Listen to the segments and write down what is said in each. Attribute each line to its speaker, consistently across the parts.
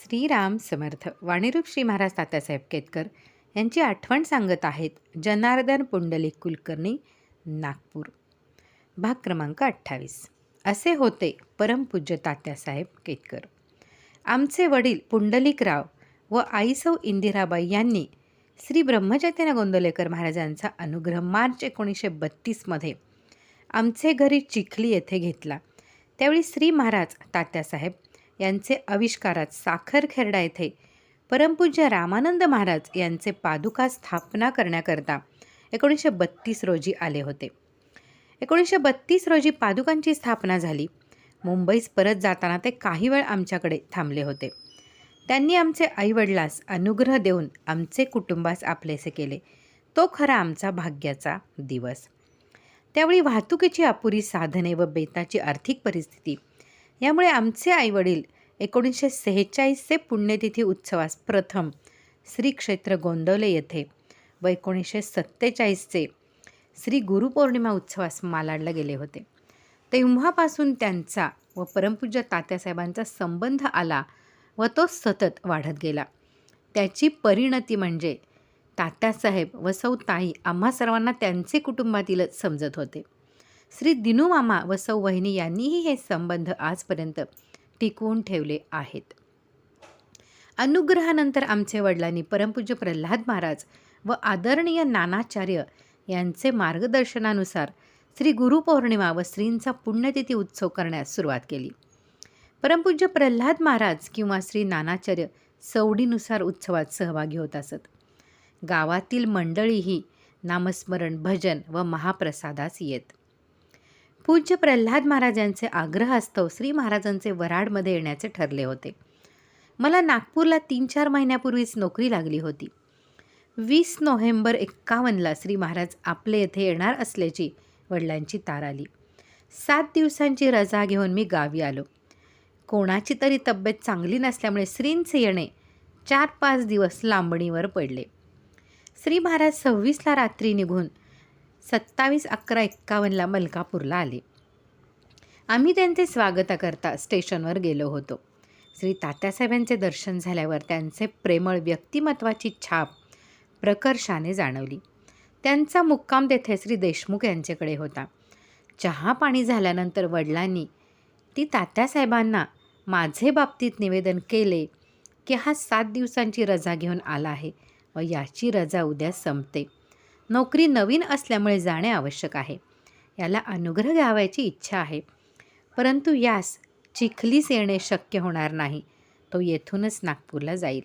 Speaker 1: श्रीराम समर्थ. वाणीरूप श्री महाराज तात्यासाहेब केतकर यांची आठवण सांगत आहेत जनार्दन पुंडलिक कुलकर्णी, नागपूर. भाग क्रमांक 28. असे होते परमपूज्य तात्यासाहेब केतकर. आमचे वडील पुंडलिकराव व आई सौ इंदिराबाई यांनी श्री ब्रह्मचैतन्य गोंदवलेकर महाराजांचा अनुग्रह मार्च 1932 आमचे घरी चिखली येथे घेतला. त्यावेळी श्री महाराज तात्यासाहेब यांचे आविष्कारात साखरखेर्डा येथे परमपूज्य रामानंद महाराज यांचे पादुका स्थापना करण्याकरता 1932 रोजी आले होते. 1932 रोजी पादुकांची स्थापना झाली. मुंबईस परत जाताना ते काही वेळ आमच्याकडे थांबले होते. त्यांनी आमचे आईवडिलास अनुग्रह देऊन आमचे कुटुंबास आपलेसे केले. तो खरा आमचा भाग्याचा दिवस. त्यावेळी वाहतुकीची अपुरी साधने व बेताची आर्थिक परिस्थिती यामुळे आमचे आईवडील 1946चे पुण्यतिथी उत्सवास प्रथम श्री क्षेत्र गोंदवले येथे व 1947चे श्री गुरुपौर्णिमा उत्सवास मालाडला गेले होते. तेव्हापासून त्यांचा व परमपूज्य तात्यासाहेबांचा संबंध आला व तो सतत वाढत गेला. त्याची परिणती म्हणजे तात्यासाहेब व सौ ताई आम्हा सर्वांना त्यांचे कुटुंबातीलच समजत होते. श्री दिनू मामा व सौ वहिनी यांनीही हे संबंध आजपर्यंत टिकवून ठेवले आहेत. अनुग्रहानंतर आमचे वडिलांनी परमपूज्य प्रल्हाद महाराज व आदरणीय नानाचार्य यांचे मार्गदर्शनानुसार श्री गुरुपौर्णिमा व श्रींचा पुण्यतिथी उत्सव करण्यास सुरुवात केली. परमपूज्य प्रल्हाद महाराज किंवा श्री नानाचार्य सवडीनुसार उत्सवात सहभागी होत असत. गावातील मंडळीही नामस्मरण, भजन व महाप्रसादास येत. पूज्य प्रल्हाद महाराज यांचे आग्रहास्तव श्री महाराजांचे वराडमध्ये येण्याचे ठरले होते. मला नागपूरला 3-4 महिन्यापूर्वीच नोकरी लागली होती. 20 नोव्हेंबर 1951 श्री महाराज आपले येथे येणार असल्याची वडिलांची तार आली. 7 दिवसांची रजा घेऊन मी गावी आलो. कोणाची तरी तब्येत चांगली नसल्यामुळे श्रींचे येणे 4-5 दिवस लांबणीवर पडले. श्री महाराज 26 रात्री निघून 27/11/51 मलकापूरला आले. आम्ही त्यांचे स्वागताकरता स्टेशनवर गेलो होतो. श्री तात्यासाहेबांचे दर्शन झाल्यावर त्यांचे प्रेमळ व्यक्तिमत्वाची छाप प्रकर्षाने जाणवली. त्यांचा मुक्काम तेथे श्री देशमुख यांच्याकडे होता. चहा पाणी झाल्यानंतर वडिलांनी ती तात्यासाहेबांना माझे बाबतीत निवेदन केले की हा 7 दिवसांची रजा घेऊन आला आहे व याची रजा उद्या संपते. नोकरी नवीन असल्यामुळे जाणे आवश्यक आहे. याला अनुग्रह घ्यावयाची इच्छा आहे, परंतु यास चिखलीस येणे शक्य होणार नाही. तो येथूनच नागपूरला जाईल.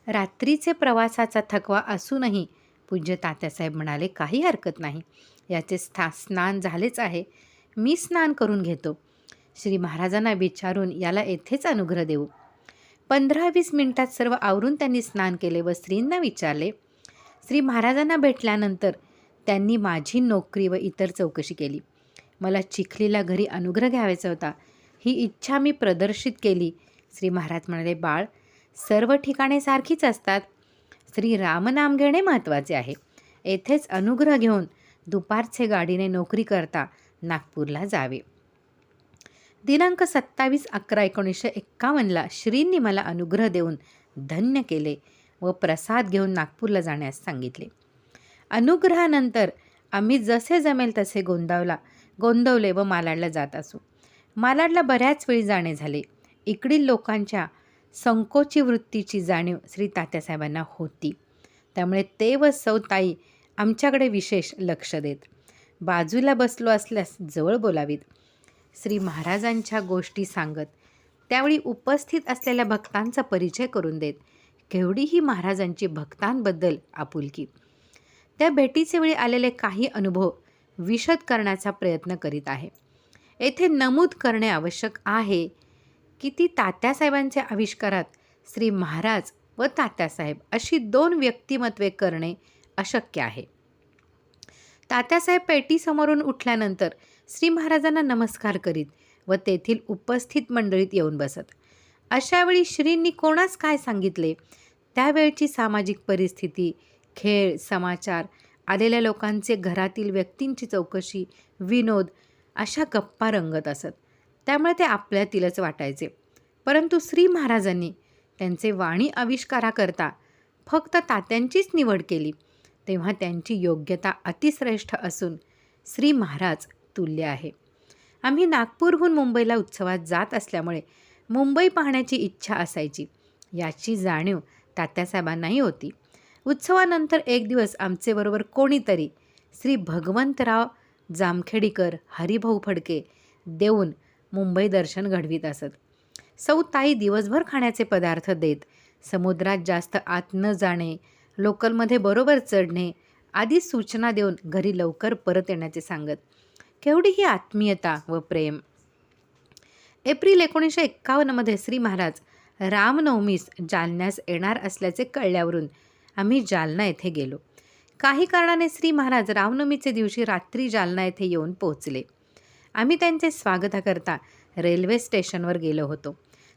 Speaker 1: रात्रीचे प्रवासाचा थकवा असूनही पूज्य तात्यासाहेब म्हणाले, काही हरकत नाही, याचे स्नान झालेच आहे, मी स्नान करून घेतो. श्री महाराजांना विचारून याला येथेच अनुग्रह देऊ. 15-20 मिनिटात सर्व आवरून त्यांनी स्नान केले व श्रींना विचारले. श्री महाराजांना भेटल्यानंतर त्यांनी माझी नोकरी व इतर चौकशी केली. मला चिखलीला घरी अनुग्रह घ्यायचा होता. ही इच्छा मी प्रदर्शित केली. श्री महाराज म्हणाले, बाळ, सर्व ठिकाणे सारखीच असतात. श्री रामनाम घेणे महत्त्वाचे आहे. येथेच अनुग्रह घेऊन दुपारचे गाडीने नोकरी करता नागपूरला जावे. दिनांक 27/11/1951 श्रींनी मला अनुग्रह देऊन धन्य केले व प्रसाद घेऊन नागपूरला जाण्यास सांगितले. अनुग्रहानंतर आम्ही जसे जमेल तसे गोंदवले व मालाडला जात असू. मालाडला बऱ्याच वेळी जाणे झाले. इकडील लोकांच्या संकोची वृत्तीची जाणीव श्री तात्यासाहेबांना होती. त्यामुळे ते व सौ ताई आमच्याकडे विशेष लक्ष देत. बाजूला बसलो असल्यास जवळ बोलावीत. श्री महाराजांच्या गोष्टी सांगत, त्यावेळी उपस्थित असलेल्या भक्तांचा परिचय करून देत. केवढीही महाराजांची भक्तांबद्दल आपुलकी. त्या भेटीचे वेळी आलेले काही अनुभव विशद करण्याचा प्रयत्न करीत आहे. येथे नमूद करणे आवश्यक आहे की ती तात्यासाहेबांच्या आविष्कारात श्री महाराज व तात्यासाहेब अशी 2 व्यक्तिमत्वे करणे अशक्य आहे. तात्यासाहेब पेटीसमोरून उठल्यानंतर श्री महाराजांना नमस्कार करीत व तेथील उपस्थित मंडळीत येऊन बसत. अशावेळी श्रींनी कोणास काय सांगितले, त्यावेळची सामाजिक परिस्थिती, खेळ, समाचार, आलेल्या लोकांचे घरातील व्यक्तींची चौकशी, विनोद अशा गप्पा रंगत असत. त्यामुळे ते आपल्यातीलच वाटायचे. परंतु श्री महाराजांनी त्यांचे वाणी आविष्काराकरता फक्त तात्यांचीच निवड केली, तेव्हा त्यांची योग्यता अतिश्रेष्ठ असून श्री महाराज तुल्य आहे. आम्ही नागपूरहून मुंबईला उत्सवात जात असल्यामुळे मुंबई पाहण्याची इच्छा असायची. याची जाणीव तात्यासाहेबांनाही होती. उत्सवानंतर एक दिवस आमचेबरोबर कोणीतरी श्री भगवंतराव जामखेडीकर, हरिभाऊ फडके देऊन मुंबई दर्शन घडवीत असत. सौ ताई दिवसभर खाण्याचे पदार्थ देत, समुद्रात जास्त आत न जाणे, लोकलमध्ये बरोबर चढणे आदी सूचना देऊन घरी लवकर परत येण्याचे सांगत. केवढी ही आत्मीयता व प्रेम. एप्रिल 1951 श्री महाराज रामनवमीस जालन्यास येणार असल्याचे कळल्यावरून आम्ही जालना येथे गेलो. काही कारणाने श्री महाराज रामनवमीचे दिवशी रात्री जालना येथे येऊन पोहोचले. आम्ही त्यांचे स्वागताकरता रेल्वे स्टेशनवर गेलो होतो.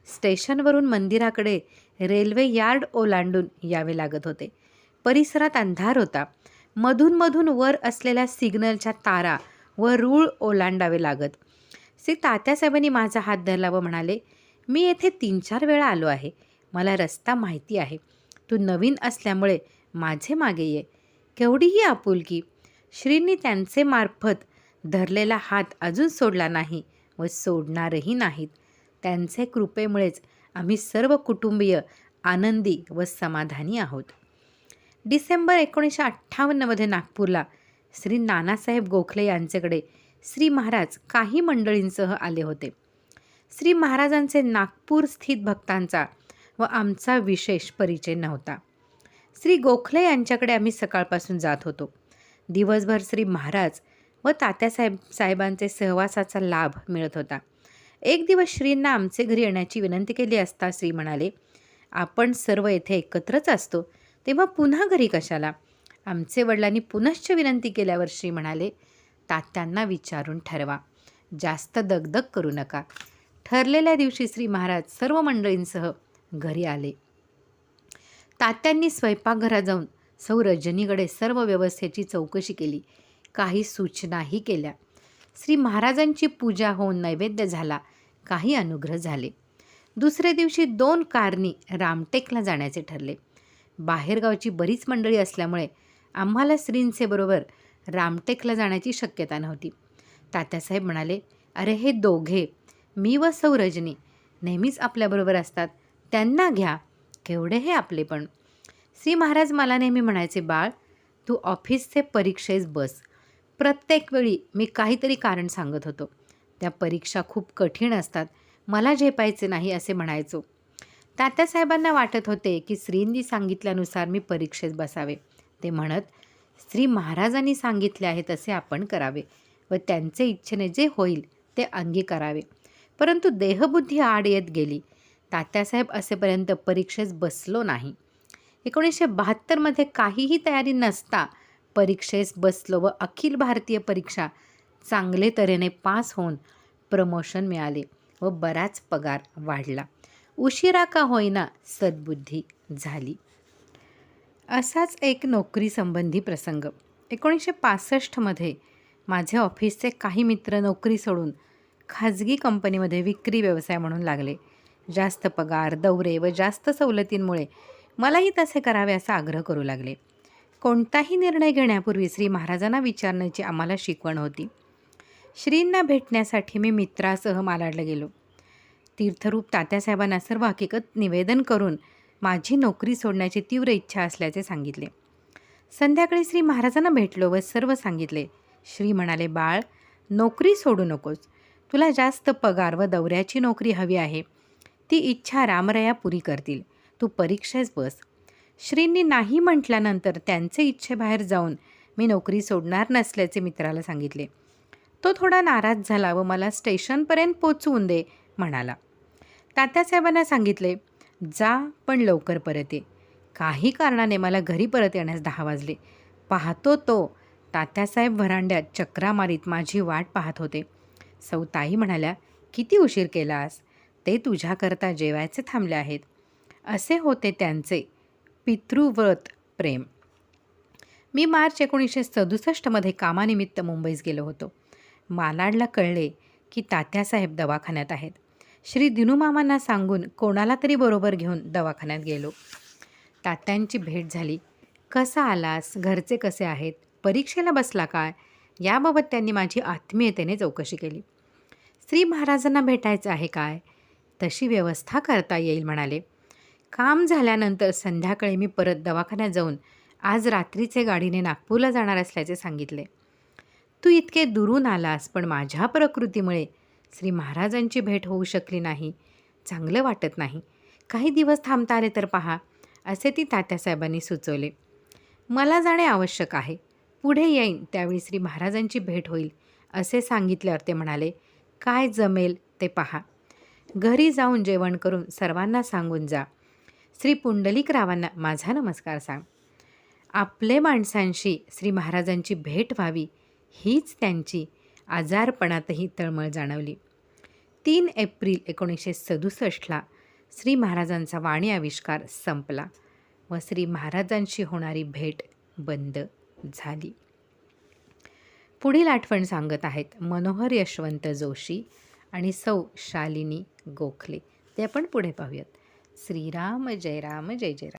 Speaker 1: स्टेशनवरून मंदिराकडे रेल्वे यार्ड ओलांडून यावे लागत होते. परिसरात अंधार होता. मधून वर असलेल्या सिग्नलच्या तारा व रूळ ओलांडावे लागत. श्री तात्यासाहेबांनी माझा हात धरला व म्हणाले, मी येथे 3-4 वेळा आलो आहे. मला रस्ता माहिती आहे. तू नवीन असल्यामुळे माझे मागे ये. केवढीही आपुलकी. श्रींनी त्यांचे मार्फत धरलेला हात अजून सोडला नाही व सोडणारही नाहीत. त्यांचे कृपेमुळेच आम्ही सर्व कुटुंबीय आनंदी व समाधानी आहोत. डिसेंबर 1958 नागपूरला श्री नानासाहेब गोखले यांच्याकडे श्री महाराज काही मंडळींसह आले होते. श्री महाराजांचे नागपूर स्थित भक्तांचा व आमचा विशेष परिचय नव्हता. श्री गोखले यांच्याकडे आम्ही सकाळपासून जात होतो. दिवसभर श्री महाराज व तात्यासाहेबांचे सहवासाचा लाभ मिळत होता. एक दिवस श्रींना आमचे घरी येण्याची विनंती केली असता श्री म्हणाले, आपण सर्व येथे एकत्रच असतो, तेव्हा पुन्हा घरी कशाला? आमचे वडिलांनी पुनश्च विनंती केल्यावर श्री म्हणाले, तात्यांना विचारून ठरवा. जास्त दगदग करू नका. ठरलेल्या दिवशी श्री महाराज सर्व मंडळींसह घरी आले. तात्यांनी स्वयंपाकघरात जाऊन सौ रजनीकडे सर्व व्यवस्थेची चौकशी केली. काही सूचनाही केल्या. श्री महाराजांची पूजा होऊन नैवेद्य झाला. काही अनुग्रह झाले. दुसऱ्या दिवशी 2 कारनी रामटेकला जाण्याचे ठरले. बाहेरगावची बरीच मंडळी असल्यामुळे आम्हाला श्रींचे बरोबर रामटेकला जाण्याची शक्यता नव्हती. तात्यासाहेब म्हणाले, अरे हे दोघे, मी व सौ रजनी नेहमीच आपल्याबरोबर असतात, त्यांना घ्या. केवढे हे आपले पण. श्री महाराज मला नेहमी म्हणायचे, बाळ तू ऑफिसचे परीक्षेस बस. प्रत्येक वेळी मी काहीतरी कारण सांगत होतो. त्या परीक्षा खूप कठीण असतात, मला झेपायचे नाही असे म्हणायचो. तात्यासाहेबांना वाटत होते की श्रींनी सांगितल्यानुसार मी परीक्षेत बसावे. ते म्हणत, श्री महाराजांनी सांगितले आहे तसे आपण करावे व त्यांचे इच्छेने जे होईल ते अंगीकारावे. परंतु देहबुद्धी आड येत गेली. तात्यासाहेब असेपर्यंत परीक्षेस बसलो नाही. 1972 काहीही तयारी नसता परीक्षेस बसलो व अखिल भारतीय परीक्षा चांगले तऱ्हेने पास होऊन प्रमोशन मिळाले व बराच पगार वाढला. उशिरा का होईना सद्बुद्धी झाली. असाच एक नोकरीसंबंधी प्रसंग. 1965 माझे ऑफिसचे काही मित्र नोकरी सोडून खाजगी कंपनीमध्ये विक्री व्यवसाय म्हणून लागले. जास्त पगार, दौरे व जास्त सवलतींमुळे मलाही तसे करावे असा आग्रह करू लागले. कोणताही निर्णय घेण्यापूर्वी श्री महाराजांना विचारण्याची आम्हाला शिकवण होती. श्रींना भेटण्यासाठी मी मित्रासह मालाडला गेलो. तीर्थरूप तात्यासाहेबांना सर्व हकीकत निवेदन करून माझी नोकरी सोडण्याची तीव्र इच्छा असल्याचे सांगितले. संध्याकाळी श्री महाराजांना भेटलो व सर्व सांगितले. श्री म्हणाले, बाळ नोकरी सोडू नकोस. तुला जास्त पगार व दौऱ्याची नोकरी हवी आहे. ती इच्छा रामराया पुरी करतील. तू परीक्षेस बस. श्रींनी नाही म्हटल्यानंतर त्यांचे इच्छेबाहेर जाऊन मी नोकरी सोडणार नसल्याचे मित्राला सांगितले. तो थोडा नाराज झाला व मला स्टेशनपर्यंत पोचवून दे म्हणाला. तात्यासाहेबांना सांगितले, जा पण लवकर परत ये. काही कारणाने मला घरी परत येण्यास 10 वाजले. पाहतो तो तात्यासाहेब व्हरांड्यात चक्रा मारीत माझी वाट पाहत होते. सौ ताई म्हणाल्या, किती उशीर केलास? ते तुझ्याकरता जेवायचे थांबले आहेत. असे होते त्यांचे पितृव्रत प्रेम. मी मार्च 1967 कामानिमित्त मुंबईस गेलो होतो. मालाडला कळले की तात्यासाहेब दवाखान्यात आहेत. श्री दिनूमामांना सांगून कोणाला तरी बरोबर घेऊन दवाखान्यात गेलो. तात्यांची भेट झाली. कसा आलास? घरचे कसे आहेत? परीक्षेला बसला काय? याबाबत त्यांनी माझी आत्मीयतेने चौकशी केली. श्री महाराजांना भेटायचं आहे काय? तशी व्यवस्था करता येईल म्हणाले. काम झाल्यानंतर संध्याकाळी मी परत दवाखान्यात जाऊन आज रात्रीचे गाडीने नागपूरला जाणार असल्याचे सांगितले. तू इतके दुरून आलास, पण माझ्या प्रकृतीमुळे श्री महाराजांची भेट होऊ शकली नाही. चांगलं वाटत नाही. काही दिवस थांबता आले तर पहा, असे ती तात्यासाहेबांनी सुचवले. मला जाणे आवश्यक आहे. पुढे येईन त्यावेळी श्री महाराजांची भेट होईल असे सांगितल्यावर ते म्हणाले, काय जमेल ते पहा. घरी जाऊन जेवण करून सर्वांना सांगून जा. श्री पुंडलिकरावांना माझा नमस्कार सांग. आपले माणसांशी श्री महाराजांची भेट व्हावी हीच त्यांची आजारपणातही तळमळ जाणवली. 3 एप्रिल 1967ला श्री महाराजांचा वाणी आविष्कार संपला व श्री महाराजांशी होणारी भेट बंद झाली. पुढील आठवण सांगत आहेत मनोहर यशवंत जोशी आणि सौ शालिनी गोखले. ते आपण पुढे पाहूयात. श्रीराम जय राम जय जय राम.